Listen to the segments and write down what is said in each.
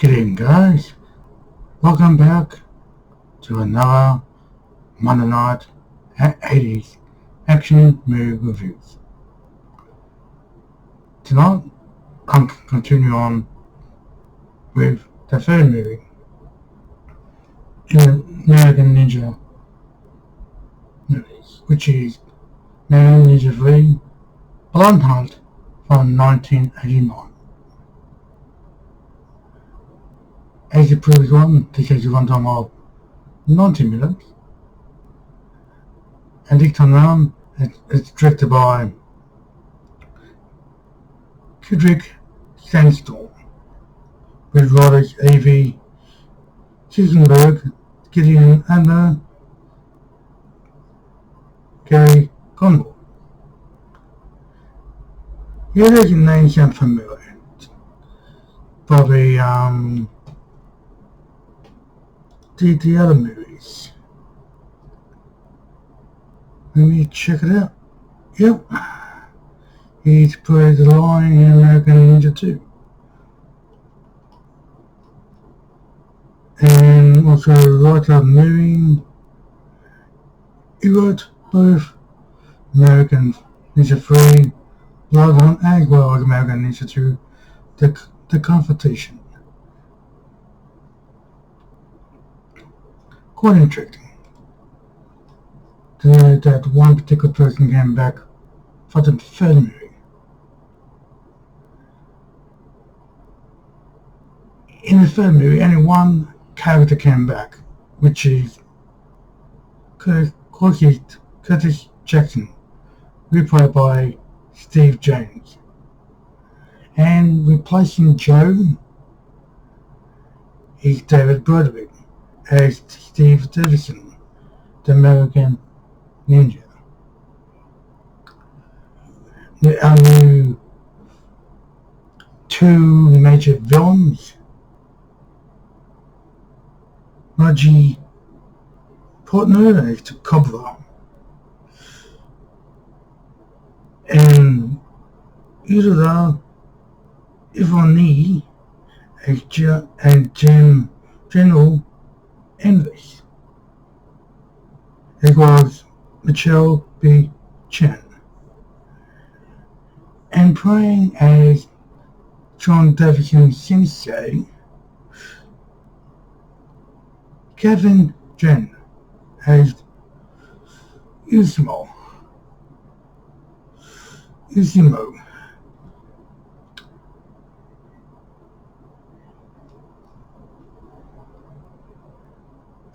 Good evening, guys. Welcome back to another Monday night at 80's action movie reviews. Tonight, I'm continuing on with the third movie in the American Ninja movies, which is American Ninja 3 Blood Hunt from 1989. As the previous one, this has a runtime of 90 minutes, and this time around it's directed by Kubrick Sandstorm, with writers A.V. Sissenberg, Gideon Adler, Gary Conroy. Yeah, those names sound familiar. Probably the other movies. Let me check it out. Yep. He's played the Lion in American Ninja 2. And also wrote a movie. He wrote both American Ninja 3 Blood Hunt as well as American Ninja 2 The Confrontation. Quite interesting to know that one particular person came back for the third movie. In the third movie, only one character came back, which is Curtis Jackson, replayed by Steve James. And replacing Joe is David Broderick as Steve Davison, the American Ninja. There are new two major villains, Reggie Portner as the Cobra, and Ursula Ivani as General Envis, as well as Michelle B. Chen, and playing as John Davidson Sensei, Kevin Jen as Usimo.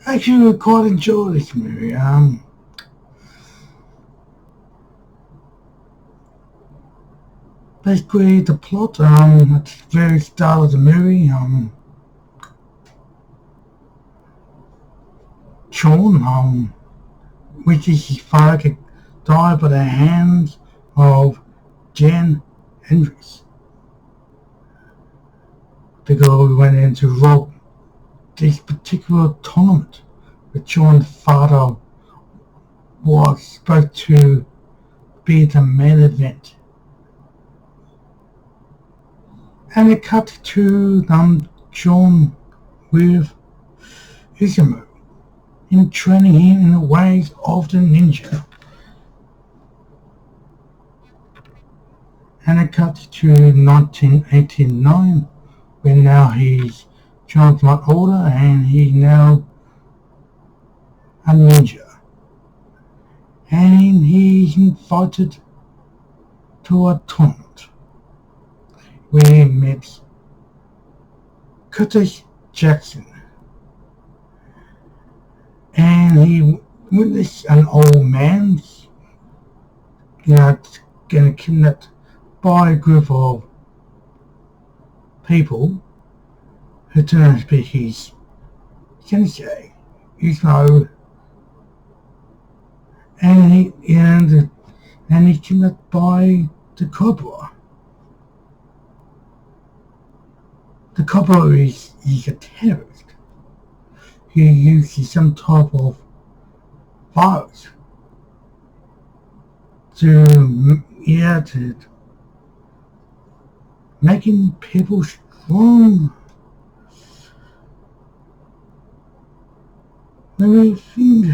Actually, I quite enjoy this movie. Basically, the plot, at the very start of the movie, Sean, wishes his father could die by the hands of Jan Hendricks, because we went in to rob this particular tournament, which Sean's father was supposed to be the main event. And it cut to Sean with Izumo in training him in the ways of the ninja. And it cut to 1989, when now he's John's much older and he's now a ninja. And he's invited to a tournament where he meets Curtis Jackson. And he witnessed an old man getting kidnapped by a group of people who turn out to be his sensei, Usmo, and he's kidnapped by the Cobra. The Cobra is a terrorist. He uses some type of virus to making people strong Let me think.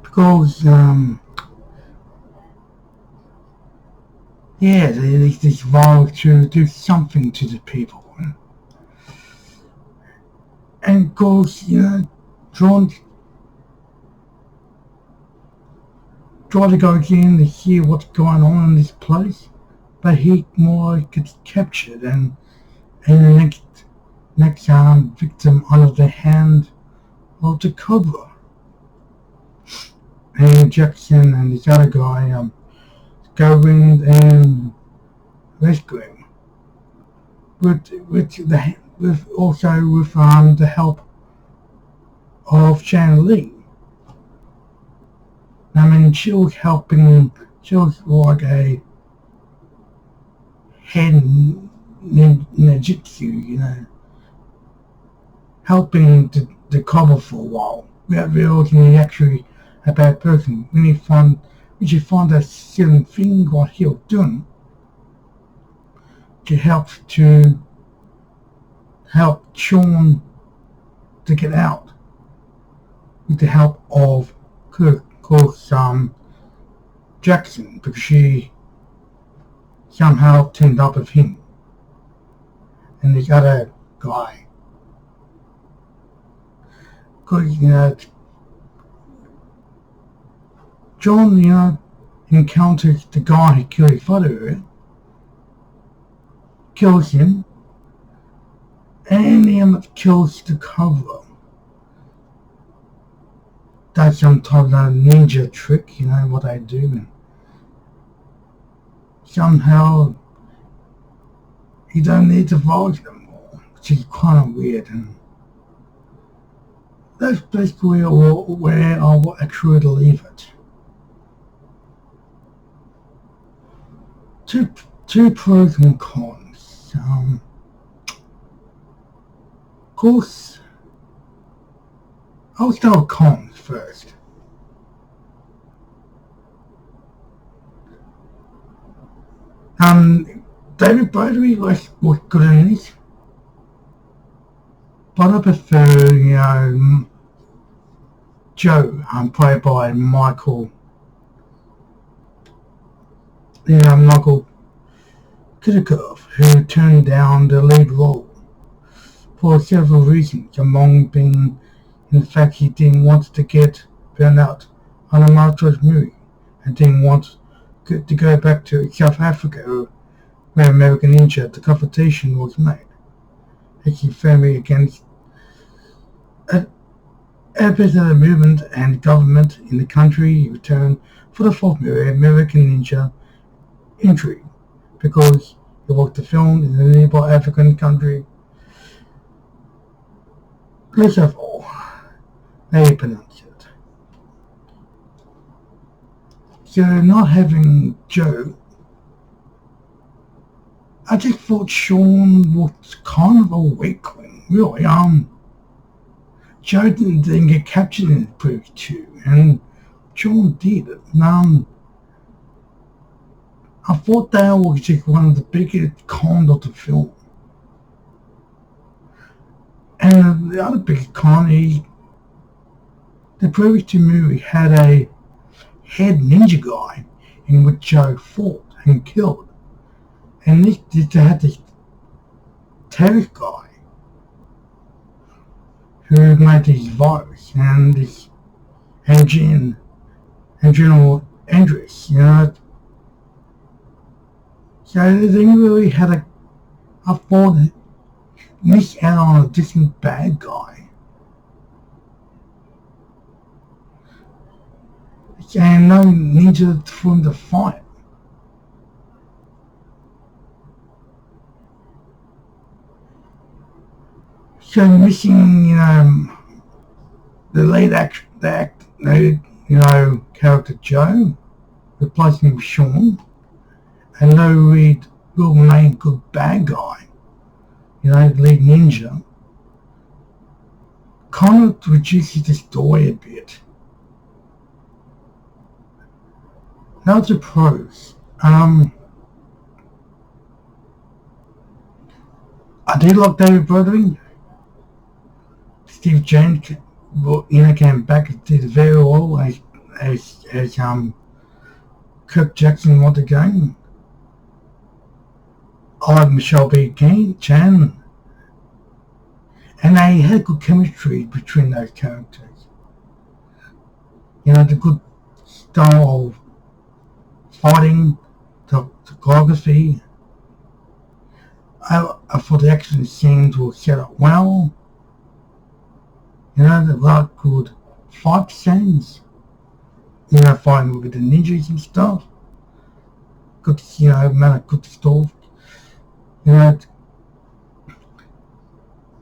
Because, yeah, they vow to do something to the people. And of course, John tried to go again to hear what's going on in this place, but he more gets captured and the next victim under the hand of the Cobra. And Jackson and this other guy go in and rescue him with also with the help of Shan Lee. I mean, she was like a head ninjutsu, helping the cover for a while without realizing he's actually a bad person. When you find that certain thing what he was doing to help Sean to get out with the help of Jackson, because she somehow teamed up with him and the other guy. Because, John, encounters the guy who killed his father, kills him, and he kills the Cobra. That's some type of ninja trick, what I do, and somehow you don't need to vote anymore, which is kind of weird, and that's basically where I will actually leave it. Two pros and cons. Of course, I'll start with cons first. David Bowie was good in this, but I prefer, Joe, played by Michael Kudikov, who turned down the lead role for several reasons, among being in fact he didn't want to get burned out on a martial movie and didn't want to go back to South Africa where American Ninja the confrontation was made, taking firmly against efforts of the movement and government in the country. He returned for the fourth movie, American Ninja Intrigue, because he worked the film in the nearby African country. First of all, how you pronounce it. So not having Joe, I just thought Sean was kind of a weakling, really. Joe didn't get captured in the previous two, and Sean did. I thought that was just one of the biggest cons of the film. And the other big con is the previous two movies had a head ninja guy in which Joe fought and killed. And this had this terrorist guy who made these virus and this and General Andrews, So they really had I thought missed out on a decent bad guy. And no ninja for him to fight. So missing, the lead character Joe, replacing him with Sean, and no real main good bad guy, lead ninja, kind of reduces the story a bit. Now to pros. I did like David Broderick. Steve James, came back and did very well as Kirk Jackson once again. I like Michelle B. Chan, and they had good chemistry between those characters. The good style of fighting, the choreography. I thought the action scenes were set up well. They like good fight scenes. Fighting with the ninjas and stuff. Good, good stuff.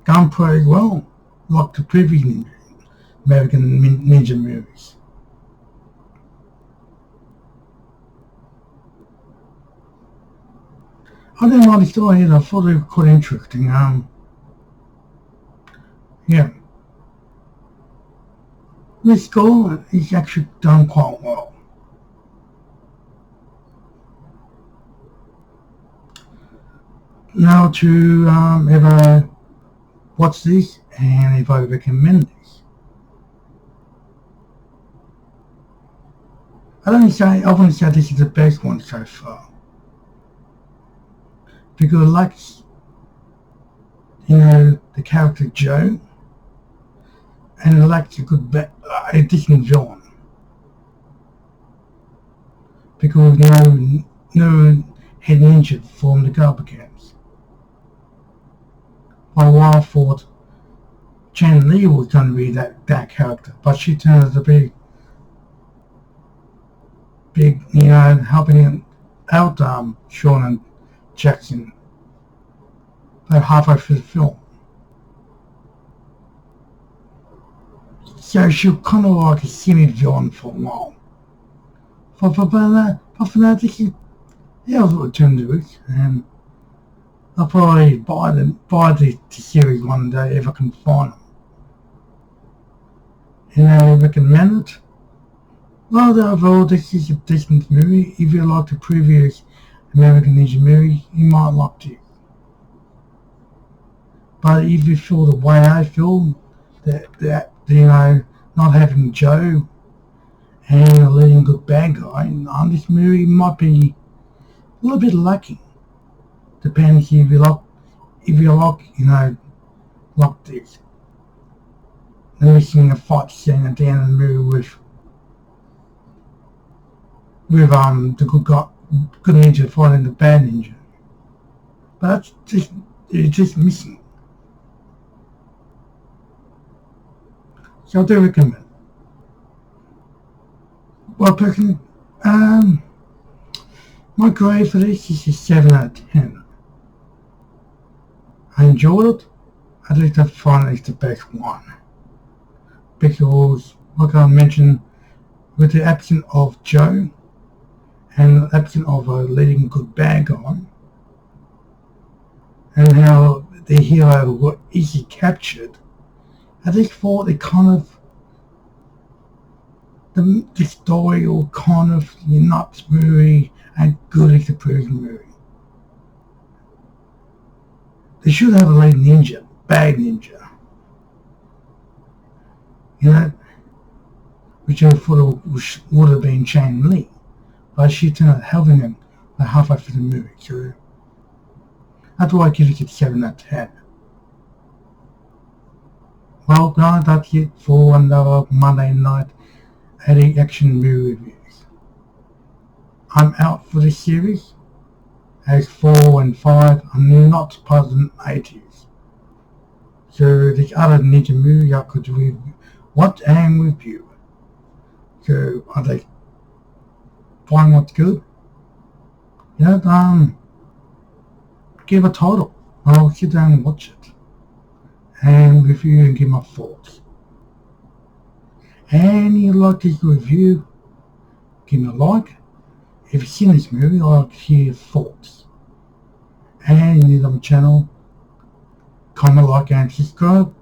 Gunplay as well, like the previous American Ninja movies. I didn't like the story either. I thought it was quite interesting. Yeah. This score is actually done quite well. Now to ever watch this and if I recommend this. I wouldn't say this is the best one so far. Because I like, the character Joe, and I like a good additional villain. Because no head ninja from the garbage cans. For a while I thought Chan Li was going to be that character, but she turned out to be big, helping out Sean and Jackson about halfway through the film. So she was kind of like a semi-villain for a while. But for that, this is what it turned to it, and I'll probably buy the series one day if I can find them. I recommend it. Well, overall, this is a decent movie. If you like the previous American Ninja movie, you might like it. But if you feel the way I feel, that not having Joe and a leading good bad guy on this movie might be a little bit lacking. Depends if you like, like this. Then we're seeing a fight scene at the end of the movie with the good ninja fighting the bad ninja. But it's just missing. So I do recommend. Well, personally, my grade for this is a 7 out of 10. I enjoyed it. I think I find it's the best one. Because, like I mentioned, with the absence of Joe and the absence of a leading good bad guy, and how the hero was easily captured, I just thought it kind of, the story or kind of not really as good as the previous movie. They should have a lead ninja, bad ninja. Which I thought would have been Chan Li, but she turned out helping him halfway through the movie. So that's why I give it a 7 out of 10. Well, guys, that's it for another Monday night 80 action movie reviews. I'm out for this series, as 4 and 5 are not part of the 80s. So the other ninja movie I could watch and review. So are they find what's good? Give a title. I'll sit down and watch it and review and give my thoughts. And you like this review, give me a like. If you've seen this movie, I'd like to hear your thoughts. And you need on my channel, comment, like and subscribe.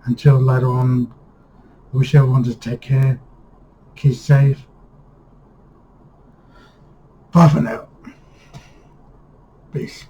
Until later on, I wish everyone to take care, keep safe. Bye for now. Peace.